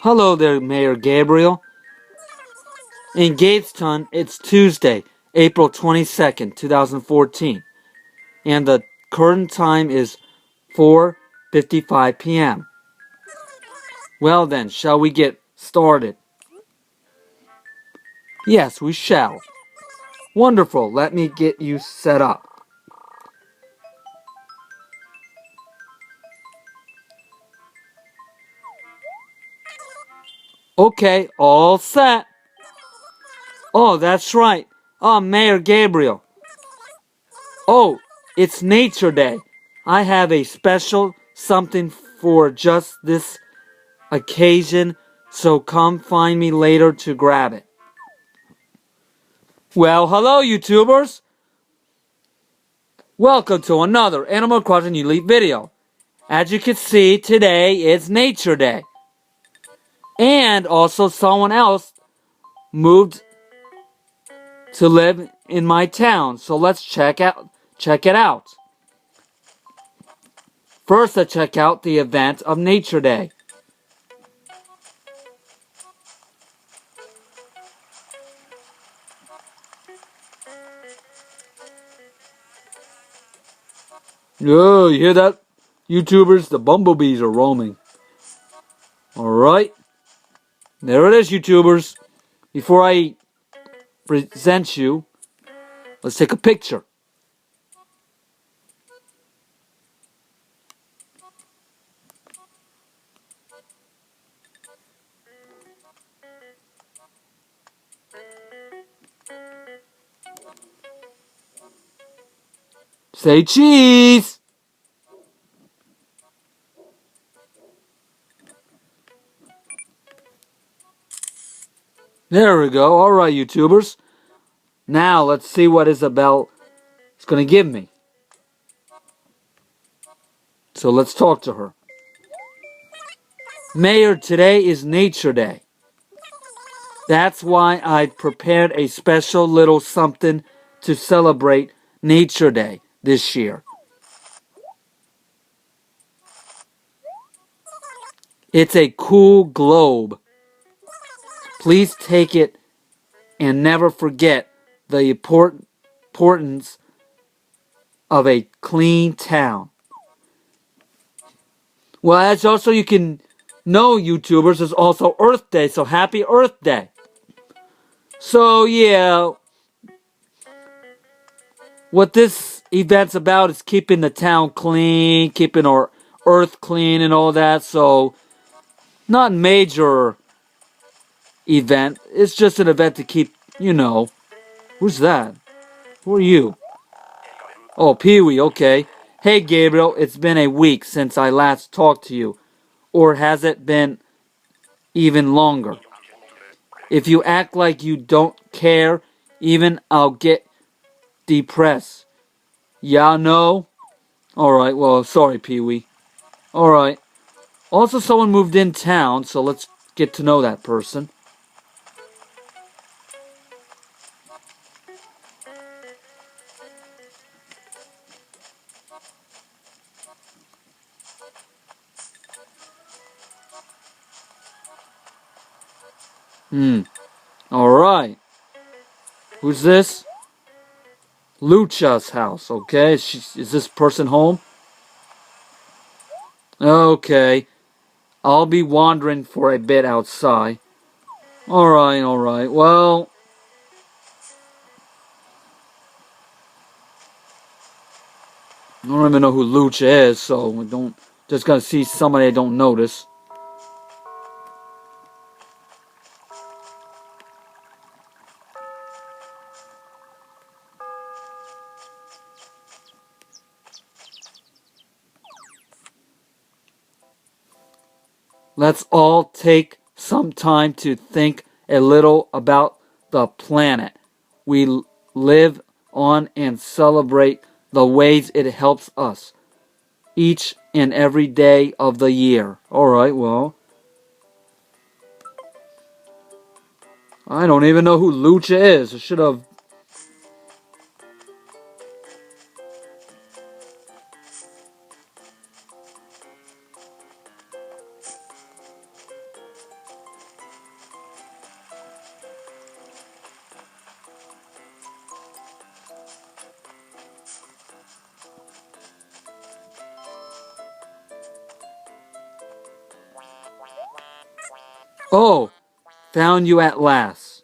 Hello there, Mayor Gabriel. In Gabestown, it's Tuesday, April 22nd, 2014, and the current time is 4:55 p.m. Well then, shall we get started? Yes, we shall. Wonderful, let me get you set up. Okay, all set. Oh, that's right. Oh, Mayor Gabriel. Oh, it's Nature Day. I have a special something for just this occasion, so come find me later to grab it. Well, hello, YouTubers. Welcome to another Animal Crossing Elite video. As you can see, today is Nature Day. And also someone else moved to live in my town, so let's check it out. First, let's check out the event of Nature Day. Oh, you hear that? YouTubers, the bumblebees are roaming. Alright. There it is, YouTubers. Before I present you, let's take a picture. Say cheese! There we go. Alright, YouTubers. Now, let's see what Isabel is going to give me. So let's talk to her. Mayor, today is Nature Day. That's why I prepared a special little something to celebrate Nature Day this year. It's a cool globe. Please take it and never forget the importance of a clean town. Well, as also you can know, YouTubers, it's also Earth Day, so happy Earth Day. So, yeah, what this event's about is keeping the town clean, keeping our Earth clean and all that, so not major event. It's just an event to keep, Who's that? Who are you? Oh, Pee-wee, okay. Hey, Gabriel, it's been a week since I last talked to you. Or has it been even longer? If you act like you don't care, even I'll get depressed. Yeah, no? Alright, well, sorry, Pee-wee. Alright. Also, someone moved in town, so let's get to know that person. Alright. Who's this? Lucha's house, okay? Is this person home? Okay. I'll be wandering for a bit outside. Alright. Well, I don't even know who Lucha is, so I don't just gotta see somebody I don't notice. Let's all take some time to think a little about the planet we live on and celebrate the ways it helps us each and every day of the year. Alright, well, I don't even know who Lucha is. I should have... Oh, found you at last.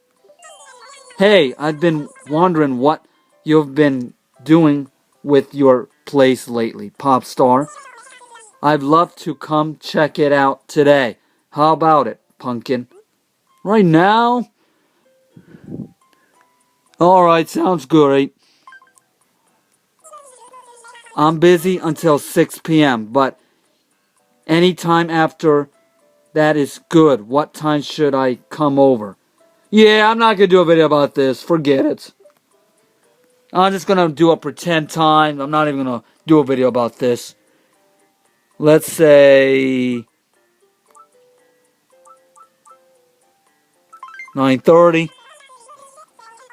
Hey, I've been wondering what you've been doing with your place lately, Pop Star. I'd love to come check it out today. How about it, Pumpkin? Right now? Alright, sounds great. I'm busy until 6 p.m., but any time after that is good. What time should I come over? Yeah, I'm not going to do a video about this. Forget it. I'm just going to do a pretend time. I'm not even going to do a video about this. Let's say 9:30.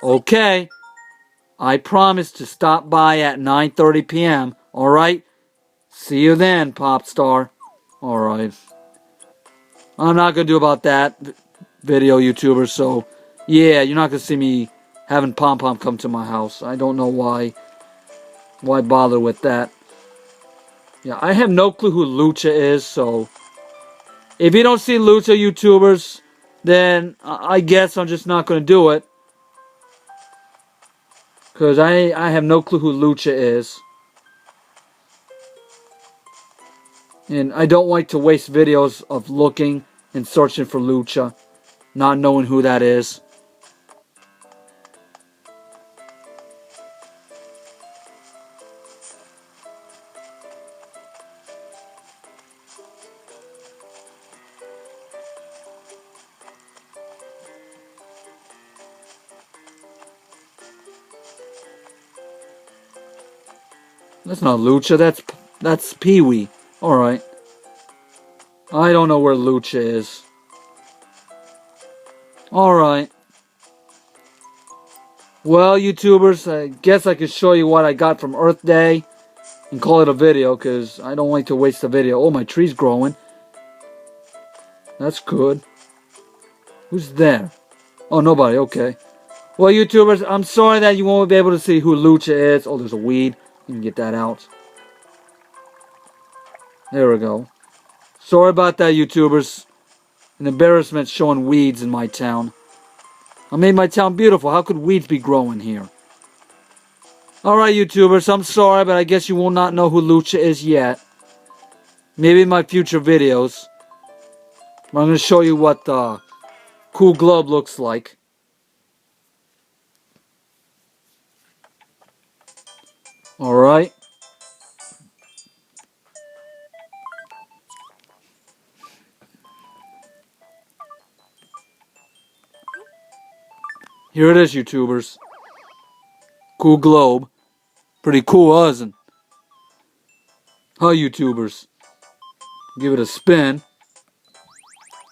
Okay. I promise to stop by at 9:30 p.m. Alright? See you then, Pop Star. Alright. I'm not going to do about that video, YouTuber, so yeah, you're not going to see me having Pom Pom come to my house. I don't know why. Why bother with that? Yeah, I have no clue who Lucha is, so if you don't see Lucha YouTubers, then I guess I'm just not going to do it. Because I have no clue who Lucha is. And I don't like to waste videos of looking and searching for Lucha, not knowing who that is. That's not Lucha, that's Pee-wee. Alright. I don't know where Lucha is. Alright. Well, YouTubers, I guess I could show you what I got from Earth Day and call it a video, because I don't like to waste a video. Oh, my tree's growing. That's good. Who's there? Oh, nobody, okay. Well, YouTubers, I'm sorry that you won't be able to see who Lucha is. Oh, there's a weed. You can get that out. There we go. Sorry about that, YouTubers. An embarrassment showing weeds in my town. I made my town beautiful. How could weeds be growing here? Alright, YouTubers, I'm sorry, but I guess you will not know who Lucha is yet. Maybe in my future videos. I'm going to show you what the cool globe looks like. Alright. Here it is, YouTubers. Cool globe. Pretty cool, isn't it? Huh, YouTubers? Give it a spin.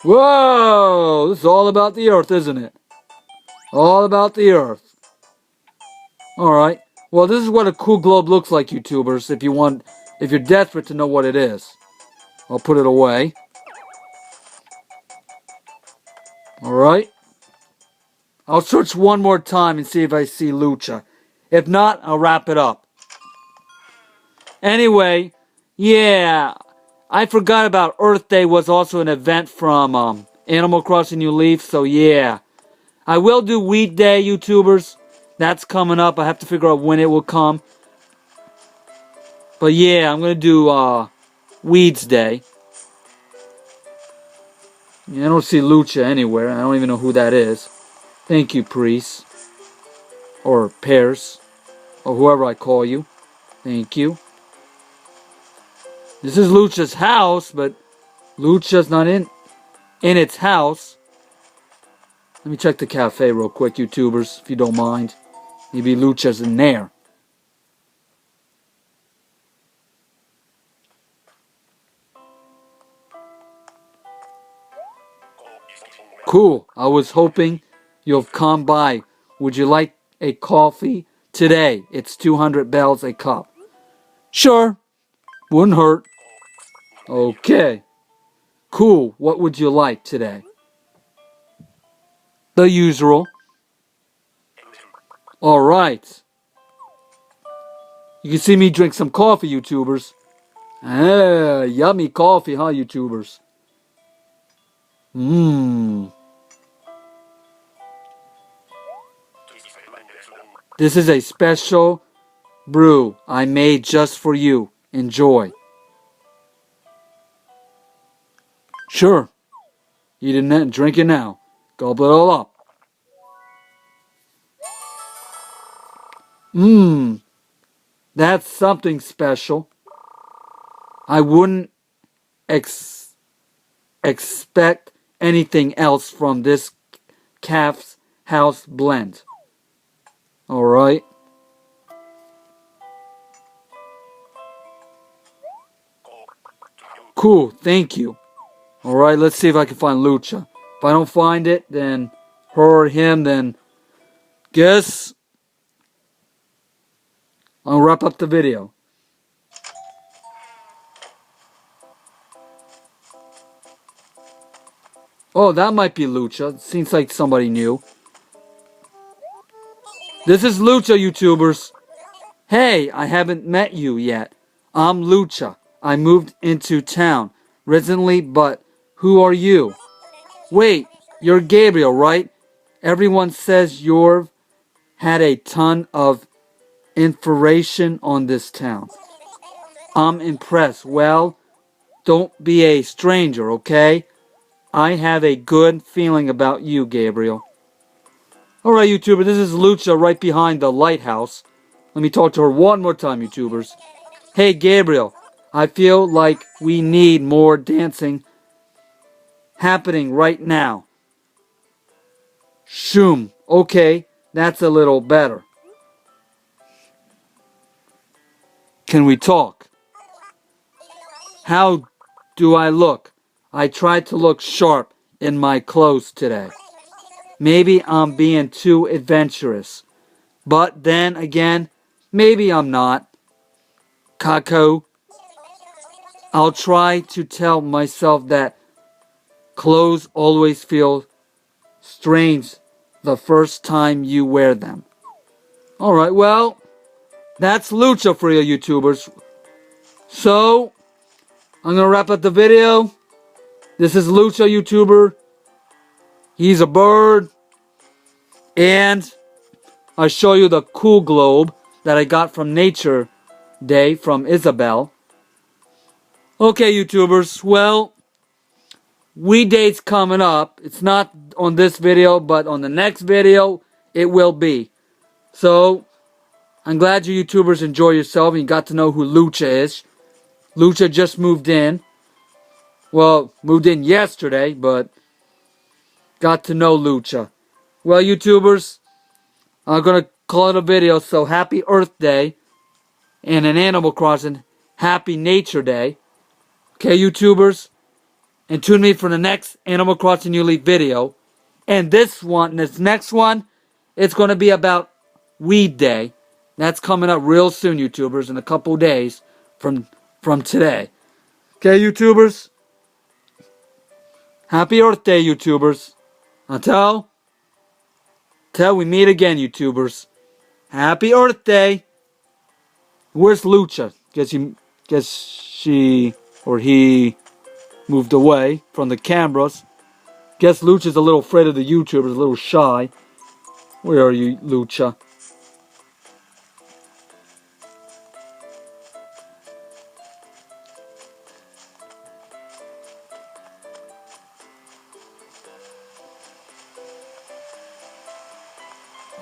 Whoa! This is all about the Earth, isn't it? All about the Earth. Alright. Well, this is what a cool globe looks like, YouTubers, if you're desperate to know what it is. I'll put it away. Alright. I'll search one more time and see if I see Lucha. If not, I'll wrap it up. Anyway, yeah, I forgot about Earth Day was also an event from Animal Crossing New Leaf, so yeah. I will do Wheat Day, YouTubers. That's coming up. I have to figure out when it will come. But yeah, I'm going to do Weeds Day. Yeah, I don't see Lucha anywhere. I don't even know who that is. Thank you, Priest. Or Pears. Or whoever I call you. Thank you. This is Lucha's house, but Lucha's not in its house. Let me check the cafe real quick, YouTubers, if you don't mind. Maybe Lucha's in there. Cool. I was hoping you'll come by. Would you like a coffee? Today, it's 200 bells a cup. Sure. Wouldn't hurt. Okay. Cool. What would you like today? The usual. Alright. You can see me drink some coffee, YouTubers. Ah, yummy coffee, huh, YouTubers? Mmm. This is a special brew I made just for you. Enjoy. Sure. Eat it and drink it now. Gobble it all up. Mmm. That's something special. I wouldn't expect anything else from this calf's house blend. Alright. Cool, thank you. Alright, let's see if I can find Lucha. If I don't find it, then her or him, then guess I'll wrap up the video. Oh, that might be Lucha. Seems like somebody new. This is Lucha, YouTubers. Hey, I haven't met you yet. I'm Lucha. I moved into town recently, but who are you? Wait, you're Gabriel, right? Everyone says you've had a ton of information on this town. I'm impressed. Well, don't be a stranger, okay? I have a good feeling about you, Gabriel. Alright, YouTuber, this is Lucha right behind the lighthouse. Let me talk to her one more time, YouTubers. Hey, Gabriel, I feel like we need more dancing happening right now. Shoom. Okay, that's a little better. Can we talk? How do I look? I tried to look sharp in my clothes today. Maybe I'm being too adventurous. But then again, maybe I'm not. Kako. I'll try to tell myself that clothes always feel strange the first time you wear them. Alright, well, that's Lucha for you YouTubers. So, I'm going to wrap up the video. This is Lucha YouTuber. He's a bird. And I show you the cool globe that I got from Nature Day from Isabel. Okay, YouTubers. Well, We Date's coming up. It's not on this video, but on the next video, it will be. So, I'm glad you YouTubers enjoy yourself and you got to know who Lucha is. Lucha just moved in. Well, moved in yesterday, but got to know Lucha. Well, YouTubers, I'm going to call it a video, so happy Earth Day and an Animal Crossing Happy Nature Day. Okay, YouTubers? And tune me for the next Animal Crossing New Leaf video. And this next one, it's going to be about Weed Day. That's coming up real soon, YouTubers, in a couple days from today. Okay, YouTubers? Happy Earth Day, YouTubers. Until we meet again, YouTubers. Happy Earth Day. Where's Lucha? Guess she or he moved away from the cameras. Guess Lucha's a little afraid of the YouTubers, a little shy. Where are you, Lucha?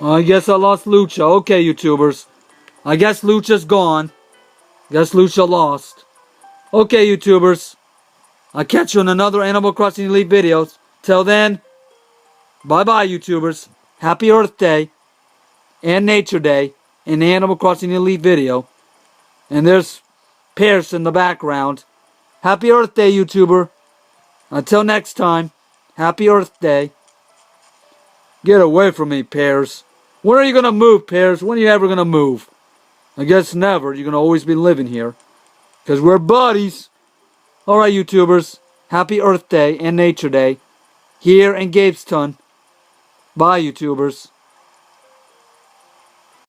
I guess I lost Lucha. Okay, YouTubers. I guess Lucha's gone. Guess Lucha lost. Okay, YouTubers. I'll catch you in another Animal Crossing Elite videos. Till then, bye-bye, YouTubers. Happy Earth Day and Nature Day in the Animal Crossing Elite video. And there's Pierce in the background. Happy Earth Day, YouTuber. Until next time, happy Earth Day. Get away from me, Pears. When are you going to move, Pears? When are you ever going to move? I guess never. You're going to always be living here. Because we're buddies. Alright, YouTubers. Happy Earth Day and Nature Day. Here in Gapeston. Bye, YouTubers.